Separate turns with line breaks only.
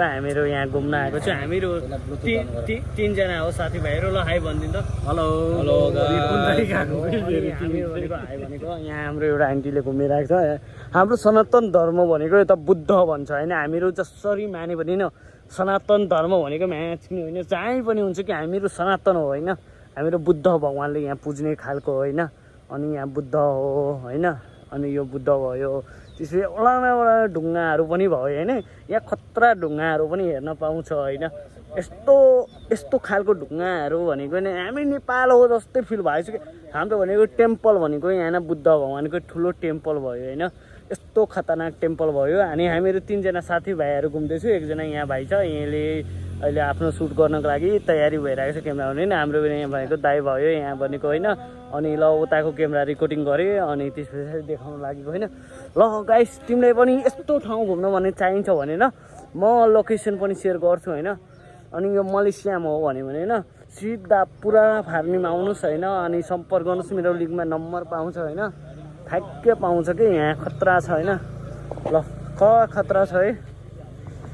हामीहरू यहाँ घुम्न आएको छु हामीहरू तीनजना हो साथीभाइहरू ल हाई भनिदिनु त हेलो हेलो भनेको हाई भनेको यहाँ हाम्रो एउटा आन्टीले घुमिरहेको छ हाम्रो सनातन धर्म भनेको यता बुद्ध भन्छ होइन हामीहरू जसरी माने पनि न सनातन धर्म भनेको म्याच्ने होइन जहीँ पनि हुन्छ कि हामीहरू सनातन हो होइन हामीहरू बुद्ध भगवान्ले यहाँ पुज्ने खालको होइन अनि यहाँ बुद्ध हो होइन अनि यो बुद्ध भयो त्यसपछि वडा ढुङ्गाहरू पनि भयो होइन यहाँ खतरा ढुङ्गाहरू पनि हेर्न पाउँछ होइन यस्तो खालको ढुङ्गाहरू भनेको नि हामी नेपाल हो जस्तै फिल भएको छ कि हाम्रो भनेको टेम्पल भनेको यहाँ बुद्ध भगवान्को ठुलो टेम्पल भयो होइन यस्तो खतरनाक टेम्पल भयो अनि हामीहरू तीनजना साथीभाइहरू घुम्दैछु एकजना यहाँ भाइ छ यहाँले अहिले आफ्नो सुट गर्नको लागि तयारी भइरहेको छ क्यामेरा भने हाम्रो यहाँ भएको दाइ भयो यहाँ भनेको होइन अनि ल उताको क्यामेरा रेकर्डिङ गरेँ अनि त्यस पछाडि देखाउनु लागेको होइन ल गाइस तिमीलाई पनि यस्तो ठाउँ घुम्न भने चाहिन्छ भने न म लोकेसन पनि सेयर गर्छु होइन अनि यो मलेसियामा हो भने होइन सिधा पुरा फार्मीमा आउनुहोस् होइन अनि सम्पर्क गर्नुहोस् मेरो लिङ्कमा नम्बर पाउँछ होइन ठ्याक्कै पाउँछ कि यहाँ खतरा छ होइन ल खतरा छ है।